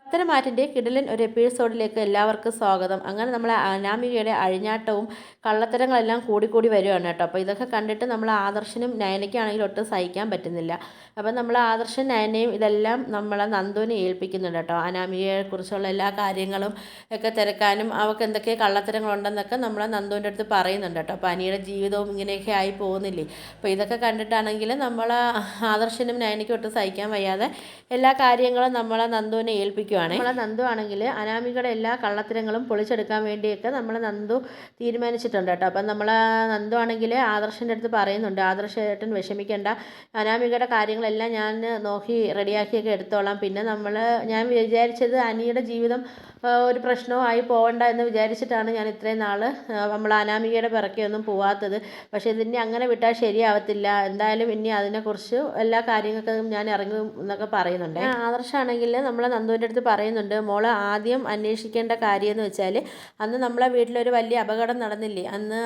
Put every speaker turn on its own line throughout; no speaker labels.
പത്തനംമാറ്റിൻ്റെ കിടിലൻ ഒരു എപ്പിസോഡിലേക്ക് എല്ലാവർക്കും സ്വാഗതം. അങ്ങനെ നമ്മളെ അനാമികയുടെ അഴിഞ്ഞാട്ടവും കള്ളത്തരങ്ങളെല്ലാം കൂടിക്കൂടി വരികയാണ് കേട്ടോ. അപ്പോൾ ഇതൊക്കെ കണ്ടിട്ട് നമ്മൾ ആദർശനും നയനയ്ക്കാണെങ്കിൽ ഒട്ടും സഹിക്കാൻ പറ്റുന്നില്ല. അപ്പം നമ്മൾ ആദർശൻ നയനയും ഇതെല്ലാം നമ്മളെ നന്ദുവിനെ ഏൽപ്പിക്കുന്നുണ്ട് കേട്ടോ. അനാമികയെക്കുറിച്ചുള്ള എല്ലാ കാര്യങ്ങളും ഒക്കെ തിരക്കാനും അവൾക്ക് എന്തൊക്കെ കള്ളത്തരങ്ങളുണ്ടെന്നൊക്കെ നമ്മളെ നന്ദുവിൻ്റെ അടുത്ത് പറയുന്നുണ്ട് കേട്ടോ. അപ്പോൾ അനിയുടെ ജീവിതവും ഇങ്ങനെയൊക്കെ ആയി പോകുന്നില്ലേ. അപ്പോൾ ഇതൊക്കെ കണ്ടിട്ടാണെങ്കിൽ നമ്മൾ ആദർശനും നയനയ്ക്കും ഒട്ടും സഹിക്കാൻ വയ്യാതെ എല്ലാ കാര്യങ്ങളും നമ്മളെ നന്ദുവിനെ ഏൽപ്പിക്കുക. നമ്മളെ നന്ദു ആണെങ്കിൽ അനാമികയുടെ എല്ലാ കള്ളത്തരങ്ങളും പൊളിച്ചെടുക്കാൻ വേണ്ടിയൊക്കെ നമ്മളെ നന്ദു തീരുമാനിച്ചിട്ടുണ്ട് കേട്ടോ. അപ്പം നമ്മളെ നന്ദു ആണെങ്കിൽ ആദർശൻ്റെ അടുത്ത് പറയുന്നുണ്ട്, ആദർശേട്ടൻ വിഷമിക്കേണ്ട, അനാമികയുടെ കാര്യങ്ങളെല്ലാം ഞാൻ നോക്കി റെഡിയാക്കിയൊക്കെ എടുത്തോളാം. പിന്നെ ഞാൻ വിചാരിച്ചത് അനിയുടെ ജീവിതം ഒരു പ്രശ്നവും ആയി പോകണ്ട എന്ന് വിചാരിച്ചിട്ടാണ് ഞാൻ ഇത്രയും നാൾ നമ്മൾ അനാമികയുടെ പിറക്കെയൊന്നും പോവാത്തത്. പക്ഷേ ഇതിനെ അങ്ങനെ വിട്ടാൽ ശരിയാവത്തില്ല. എന്തായാലും ഇനി അതിനെക്കുറിച്ച് എല്ലാ കാര്യങ്ങൾക്കും ഞാൻ ഇറങ്ങും എന്നൊക്കെ പറയുന്നുണ്ട്. ആദർശാണെങ്കിൽ നമ്മളെ നന്ദുവിൻ്റെ അടുത്ത് പറയുന്നുണ്ട്, മോള് ആദ്യം അന്വേഷിക്കേണ്ട കാര്യമെന്ന് വെച്ചാൽ അന്ന് നമ്മളെ വീട്ടിലൊരു വലിയ അപകടം നടന്നില്ലേ. അന്ന്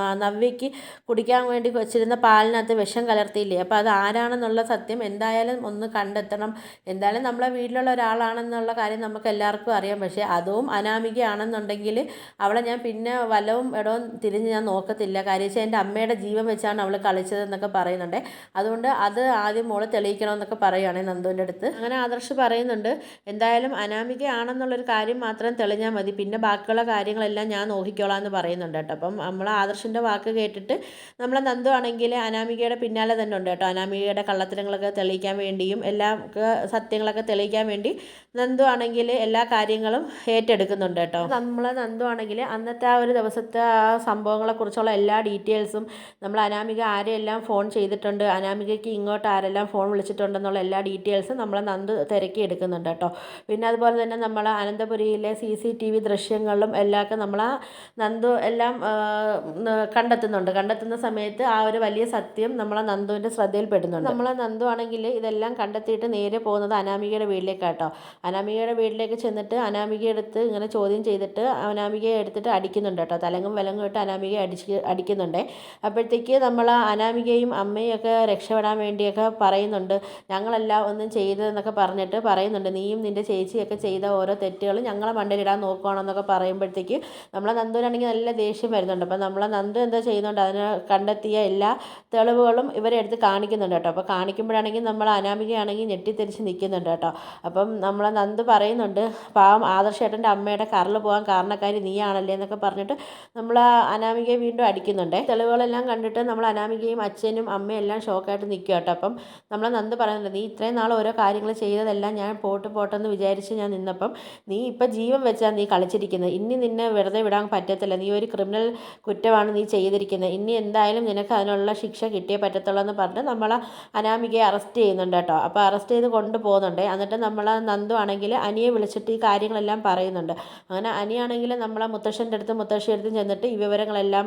ആ നവ്യയ്ക്ക് കുടിക്കാൻ വേണ്ടി വെച്ചിരുന്ന പാലിനകത്ത് വിഷം കലർത്തിയില്ലേ. അപ്പോൾ അത് ആരാണെന്നുള്ള സത്യം എന്തായാലും ഒന്ന് കണ്ടെത്തണം. എന്തായാലും നമ്മളെ വീട്ടിലുള്ള ഒരാളാണെന്നുള്ള കാര്യം നമുക്ക് എല്ലാവർക്കും അറിയാം. പക്ഷേ അതും അനാമികയാണെന്നുണ്ടെങ്കിൽ അവളെ ഞാൻ പിന്നെ വലവും ഇടവും തിരിഞ്ഞ് ഞാൻ നോക്കത്തില്ല. കാര്യം വെച്ചാൽ എൻ്റെ അമ്മയുടെ ജീവൻ വെച്ചാണ് അവൾ കളിച്ചതെന്നൊക്കെ പറയുന്നുണ്ട്. അതുകൊണ്ട് അത് ആദ്യം മോള് തെളിയിക്കണമെന്നൊക്കെ പറയുകയാണെങ്കിൽ നന്ദുവിൻ്റെ അടുത്ത്. അങ്ങനെ ആദർശ് പറയുന്നുണ്ട്, എന്തായാലും അനാമികയാണെന്നുള്ളൊരു കാര്യം മാത്രം തെളിഞ്ഞാൽ മതി, പിന്നെ ബാക്കിയുള്ള കാര്യങ്ങളെല്ലാം ഞാൻ നോക്കിക്കോളാം എന്ന് പറയുന്നുണ്ട് കേട്ടോ. അപ്പം നമ്മൾ ആദർശിൻ്റെ വാക്ക് കേട്ടിട്ട് നമ്മളെ നന്ദു ആണെങ്കിൽ അനാമികയുടെ പിന്നാലെ തന്നെ ഉണ്ട് കേട്ടോ. അനാമികയുടെ കള്ളത്തരങ്ങളൊക്കെ തെളിയിക്കാൻ വേണ്ടിയും എല്ലാം സത്യങ്ങളൊക്കെ തെളിയിക്കാൻ വേണ്ടി നന്ദു ആണെങ്കിൽ എല്ലാ കാര്യങ്ങളും ഏറ്റെടുക്കുന്നുണ്ട് കേട്ടോ. നമ്മളെ നന്ദു ആണെങ്കിൽ അന്നത്തെ ആ ഒരു ദിവസത്തെ ആ സംഭവങ്ങളെക്കുറിച്ചുള്ള എല്ലാ ഡീറ്റെയിൽസും നമ്മൾ അനാമിക ആരെയെല്ലാം ഫോൺ ചെയ്തിട്ടുണ്ട്, അനാമികയ്ക്ക് ഇങ്ങോട്ട് ആരെല്ലാം ഫോൺ വിളിച്ചിട്ടുണ്ടെന്നുള്ള എല്ലാ ഡീറ്റെയിൽസും നമ്മളെ നന്ദു തിരക്കി എടുക്കുന്നുണ്ട് കേട്ടോ. പിന്നെ അതുപോലെ തന്നെ നമ്മൾ അനന്തപുരിയിലെ CCTV ദൃശ്യങ്ങളിലും എല്ലാമൊക്കെ നമ്മൾ നന്ദു എല്ലാം കണ്ടെത്തുന്ന സമയത്ത് ആ ഒരു വലിയ സത്യം നമ്മളെ നന്ദുവിൻ്റെ ശ്രദ്ധയിൽപ്പെടുന്നുണ്ട്. നമ്മളെ നന്ദു ആണെങ്കിൽ ഇതെല്ലാം കണ്ടെത്തിയിട്ട് നേരെ പോകുന്നത് അനാമികയുടെ വീട്ടിലേക്കാട്ടോ. അനാമികയുടെ വീട്ടിലേക്ക് ചെന്നിട്ട് അനാമികയെ എടുത്ത് ഇങ്ങനെ ചോദ്യം ചെയ്തിട്ട് അനാമികയെ എടുത്തിട്ട് അടിക്കുന്നുണ്ട് കേട്ടോ. തലങ്ങും വിലങ്ങും ഇട്ട് അനാമികയെ അടിക്കുന്നുണ്ട്. അപ്പോഴത്തേക്ക് നമ്മൾ അനാമികയും അമ്മയും ഒക്കെ രക്ഷപ്പെടാൻ വേണ്ടിയൊക്കെ പറയുന്നുണ്ട്, ഞങ്ങളെല്ലാം ഒന്നും ചെയ്തതെന്നൊക്കെ പറഞ്ഞിട്ട് പറയുന്നുണ്ട്, നീയും നിൻ്റെ ചേച്ചിയൊക്കെ ചെയ്ത ഓരോ തെറ്റുകൾ ഞങ്ങളെ മണ്ടയിലിടാൻ നോക്കുകയാണെന്നൊക്കെ പറയുമ്പോഴത്തേക്ക് നമ്മളെ നന്ദുവിനാണെങ്കിൽ നല്ല ദേഷ്യം വരുന്നുണ്ട്. അപ്പം നമ്മളെ നന്ദു എന്താ ചെയ്യുന്നുണ്ട്, അതിന് കണ്ടെത്തിയ എല്ലാ തെളിവുകളും ഇവരെ എടുത്ത് കാണിക്കുന്നുണ്ട് കേട്ടോ. അപ്പോൾ കാണിക്കുമ്പോഴാണെങ്കിൽ നമ്മൾ അനാമികയാണെങ്കിൽ ഞെട്ടിത്തിരിച്ച് നിൽക്കുന്നുണ്ട് കേട്ടോ. അപ്പം നമ്മളെ നന്ദു പറയുന്നുണ്ട്, പാവം ആദർശേട്ടൻ്റെ അമ്മയുടെ കരൾ പോകാൻ കാരണക്കാരി നീയാണല്ലേ എന്നൊക്കെ പറഞ്ഞിട്ട് നമ്മൾ അനാമികയെ വീണ്ടും അടിക്കുന്നുണ്ട്. തെളിവുകളെല്ലാം കണ്ടിട്ട് നമ്മൾ അനാമികയും അച്ഛനും അമ്മയും എല്ലാം ഷോക്കായിട്ട് നിൽക്കുക കേട്ടോ. അപ്പം നമ്മളെ നന്ദു പറയുന്നുണ്ട്, നീ ഇത്രയും നാൾ ഓരോ കാര്യങ്ങൾ ചെയ്തതെല്ലാം ഞാൻ പോട്ടെന്ന് വിചാരിച്ച് ഞാൻ നിന്നപ്പം നീ ഇപ്പം ജീവൻ വെച്ചാൽ നീ കളിച്ചിരിക്കുന്നത്. ഇനി നിന്നെ വെറുതെ വിടാൻ പറ്റത്തില്ല, നീ ഒരു ക്രിമിനൽ കുറ്റമാണ് നീ ചെയ്തിരിക്കുന്നത്, ഇനി എന്തായാലും നിനക്ക് അതിനുള്ള ശിക്ഷ കിട്ടിയേ പറ്റത്തുള്ളൂ എന്ന് പറഞ്ഞിട്ട് നമ്മളെ അനാമികയെ അറസ്റ്റ് ചെയ്യുന്നുണ്ട് കേട്ടോ. അപ്പോൾ അറസ്റ്റ് ചെയ്ത് കൊണ്ടുപോകുന്നുണ്ട്. എന്നിട്ട് നമ്മളെ നന്ദു ആണെങ്കിൽ അനിയെ വിളിച്ചിട്ട് ഈ കാര്യങ്ങളെല്ലാം പറയുന്നുണ്ട്. അങ്ങനെ അനിയാണെങ്കിൽ നമ്മളെ മുത്തശ്ശൻ്റെ അടുത്തും മുത്തശ്ശിയടുത്തും ചെന്നിട്ട് ഈ വിവരങ്ങളെല്ലാം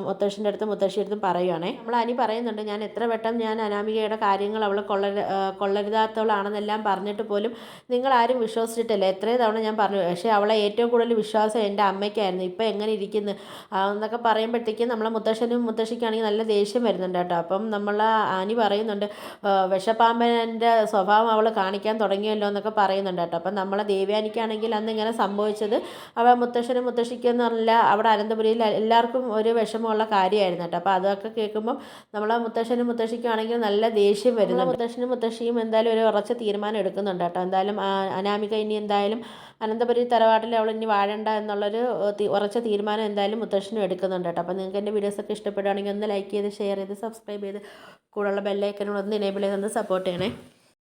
മുത്തശ്ശൻ്റെ അടുത്തും മുത്തശ്ശിയടുത്തും പറയുകയാണേ. നമ്മൾ അനി പറയുന്നുണ്ട്, ഞാൻ എത്ര വട്ടം ഞാൻ അനാമികയുടെ കാര്യങ്ങൾ അവൾ കൊള്ളരുതാത്തവളാണെന്നെല്ലാം പറഞ്ഞിട്ട് പോലും നിങ്ങളാരും വിശ്വസിച്ചിട്ടില്ല. എത്രയും തവണ ഞാൻ പറഞ്ഞു, പക്ഷേ അവളെ ഏറ്റവും കൂടുതൽ വിശ്വാസം എൻ്റെ അമ്മയ്ക്കായിരുന്നു. ഇപ്പം എങ്ങനെ ഇരിക്കുന്നു എന്നൊക്കെ പറയുമ്പോഴത്തേക്കും നമ്മളെ മുത്തശ്ശനും മുത്തശ്ശിക്കാണെങ്കിൽ നല്ല ദേഷ്യം വരുന്നുണ്ട് കേട്ടോ. അപ്പം നമ്മൾ അനി പറയുന്നുണ്ട്, വിഷപ്പാമ്പൻ്റെ സ്വഭാവം അവൾ കാണിക്കാൻ തുടങ്ങിയല്ലോ എന്നൊക്കെ പറയുന്നുണ്ട് കേട്ടോ. അപ്പം നമ്മളെ ദേവയാനിക്കാണെങ്കിൽ അന്ന് ഇങ്ങനെ സംഭവിച്ചത് അവൾ മുത്തശ്ശനും മുത്തശ്ശിക്കെന്ന് പറഞ്ഞില്ല, അവിടെ അനന്തപുരിയിൽ എല്ലാവർക്കും ഒരു വിഷമമുള്ള കാര്യമായിരുന്നു കേട്ടോ. അപ്പോൾ അതൊക്കെ കേൾക്കുമ്പം നമ്മളെ മുത്തശ്ശനും മുത്തശ്ശിക്കാണെങ്കിൽ നല്ല ദേഷ്യം വരുന്നു. മുത്തശ്ശനും മുത്തശ്ശിയും എന്തായാലും ഒരു ഉറച്ച തീരുമാനം എടുക്കുന്നുണ്ട് കേട്ടോ. എന്തായാലും അനാമിക ഇനി എന്തായാലും അനന്തപുരി തറവാട്ടിൽ അവൾ ഇനി വാഴണ്ട എന്നുള്ളൊരു ഉറച്ച തീരുമാനം എന്തായാലും മുത്തശ്ശനും എടുക്കുന്നുണ്ട് കേട്ടോ. അപ്പോൾ നിങ്ങൾക്ക് എൻ്റെ വീഡിയോസൊക്കെ ഇഷ്ടപ്പെടുകയാണെങ്കിൽ ഒന്ന് ലൈക്ക് ചെയ്ത് ഷെയർ ചെയ്ത് സബ്സ്ക്രൈബ് ചെയ്ത് കൂടെയുള്ള ബെല്ലൈക്കനോട് ഒന്ന് എനേബിൾ ചെയ്ത് ഒന്ന് സപ്പോർട്ട് ചെയ്യണേ.